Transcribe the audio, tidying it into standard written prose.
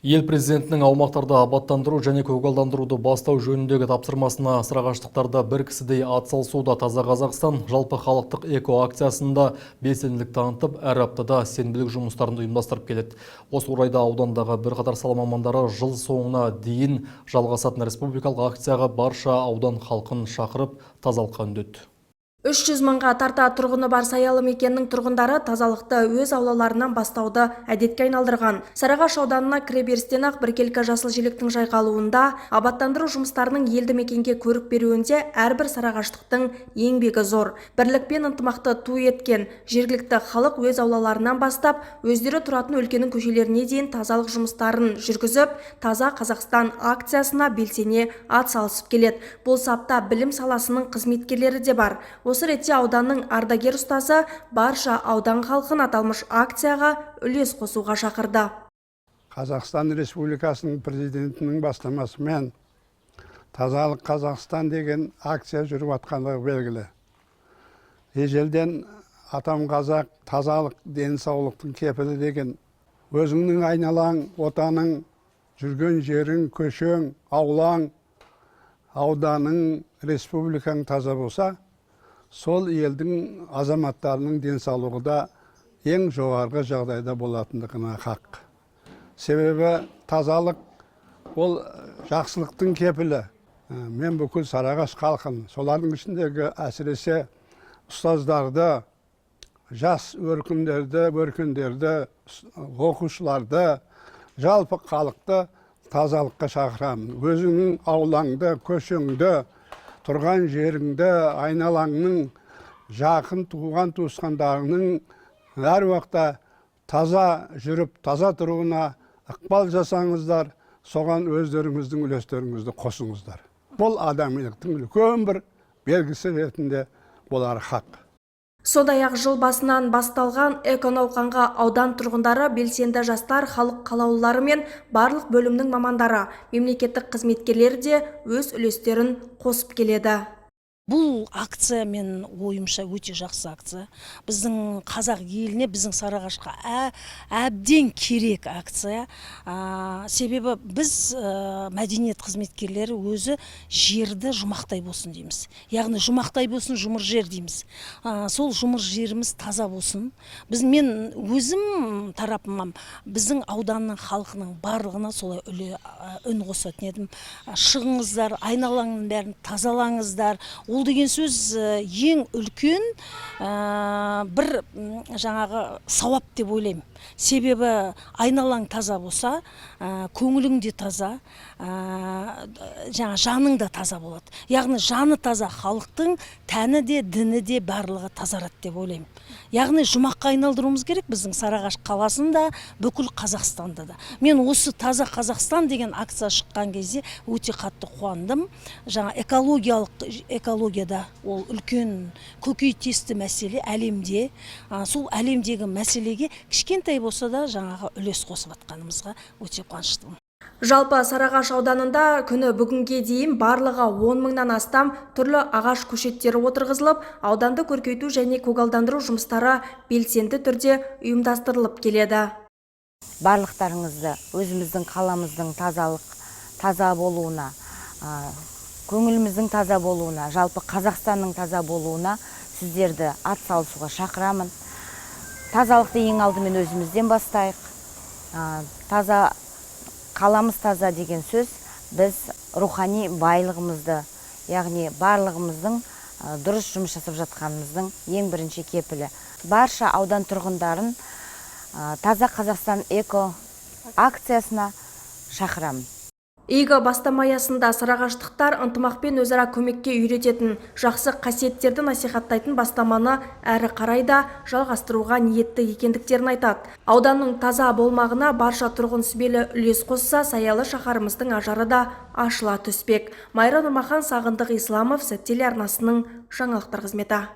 Ел президентінің аумақтарды абаттандыру және көгалдандыруды бастау жөніндегі тапсырмасына сырағаштықтарда бір кісідей атсалысуда. Таза Қазақстан жалпы халықтық эко акциясында белсенділік танытып, әр аптада сенбілік жұмыстарын ұйымдастырып келеді. Осы орайда аудандағы бірқатар сала мамандары жыл соңына дейін жалғасатын республикалық акцияға барша аудан халқын шақырып тазалыққа үндеді. 300 мыңға тарта тұрғыны бар Саялы мекеннің тұрғындары тазалықты өз аулаларынан бастауды әдетке айналдырған. Сарыағаш ауданына кіреберістен ақ біркелкі жасыл желектің жайқалуында, абаттандыру жұмыстарының елді мекенге көрік беруінде әрбір сарыағаштықтың еңбегі зор. Бірлікпен ынтымақты ту еткен жергілікті халық өз аулаларынан бастап, өздері тұратын өлкенің көшелеріне дейін тазалық жұмыстарын жүргізіп, Таза Қазақстан акциясына белсене атсалысып келеді. Бұл сапта білім саласының қызметкерлері де бар. Осы ретте ауданның ардагер ұстазы барша аудан халқын аталмыш акцияға үлес қосуға шақырды. Қазақстан Республикасының президентінің бастамасымен Тазалық Қазақстан деген акция жүріп атқандығы белгілі. Ежелден атам қазақ тазалық денсаулықтың кепілі деген, өзіңнің айналаң, отаның, жүрген жерің, көшең, аулаң, ауданың, республикаң таза болса, сол елдің азаматтарының денсаулығы да ең жоғарғы жағдайда болатындығына хақ. Себебі тазалық ол жақсылықтың кепілі. Мен бүкіл Сарыағаш халқын, солардың ішіндегі әсіресе ұстаздарды, жас өркендерді, оқушыларды, жалпы халықты тазалыққа шақырамын. Өзіңнің аулаңды, көшеңді, тұрған жеріңді, айналаңның, жақын туған туысқандарының әр уақытта таза жүріп, таза тұруына ықпал жасаңыздар, соған өздеріңіздің үлестеріңізді қосыңыздар. Бұл адамилықтың үлкен бір белгісі ретінде болары хақ. Сондай-ақ жыл басынан басталған эко-науқанға аудан тұрғындары, белсенді жастар, халық қалаулылары мен барлық бөлімнің мамандары, мемлекеттік қызметкерлері де өз үлестерін қосып келеді. Бұл акция мен ойымша өте жақсы акция. Біздің қазақ еліне, біздің Сарыағашқа әбден керек акция. Себебі біз мәдениет қызметкерлері өзі жерді жұмақтай болсын дейміз. Яғни жұмақтай болсын, жұмыр жер дейміз. Сол жұмыр жеріміз таза болсын. Мен өзім тарапымнан біздің ауданның халқының барлығына солай үн қосатын едім. Шығыңыздар, айналаңның бәрін тазалаңыздар. Ол деген сөз ең үлкен бір жаңағы сауап деп ойлаймын. Себебі айналаң таза болса, көңілің де таза, жаның да таза болады. Яғни жаны таза халықтың тәні де, діні де барлығы тазарады деп ойлаймын. Яғни жұмаққа айналдыруымыз керек біздің Сарыағаш қаласында, бүкіл Қазақстанда да. Мен осы Таза Қазақстан деген акция шыққан кезде өте қатты қуандым. Жаңа экологияда ол үлкен көкейтесті мәселе әлемде. Сол әлемдегі мәселеге кішкентай болса да жаңағы үлес қосып атқанымызға өте қуаныштымын. Жалпы Сарыағаш ауданында күні бүгінге дейін барлығы 10 мыңнан астам түрлі ағаш көшеттері отырғызылып, ауданды көркейту және көгалдандыру жұмыстары белсенді түрде ұйымдастырылып келеді. Барлықтарыңызды өзіміздің қаламыздың таза болуына, көңіліміздің таза болуына, жалпы Қазақстанның таза болуына сіздерді атсалысуға шақырамын. Тазалықты ең алдымен өзімізден бастайық. Қаламыз таза деген сөз, біз рухани байлығымызды, яғни барлығымыздың дұрыс жұмыс жасап жатқанымыздың ең бірінші кепілі. Барша аудан тұрғындарын Таза Қазақстан эко акциясына шақырамын. Игі бастама аясында сарыағаштықтар ынтымақпен өзара көмекке үйрететін, жақсы қасиеттерді насихаттайтын бастаманы әрі қарайда жалғастыруға ниетті екендіктерін айтады. Ауданның таза болмағына барша тұрғын сүбелі үлес қосса, Саялы шаһарымыздың ажары да ашыла түспек. Майра Нұрмахан, Сағындық Исламов, Телеарнасының жаңалықтар қызметі.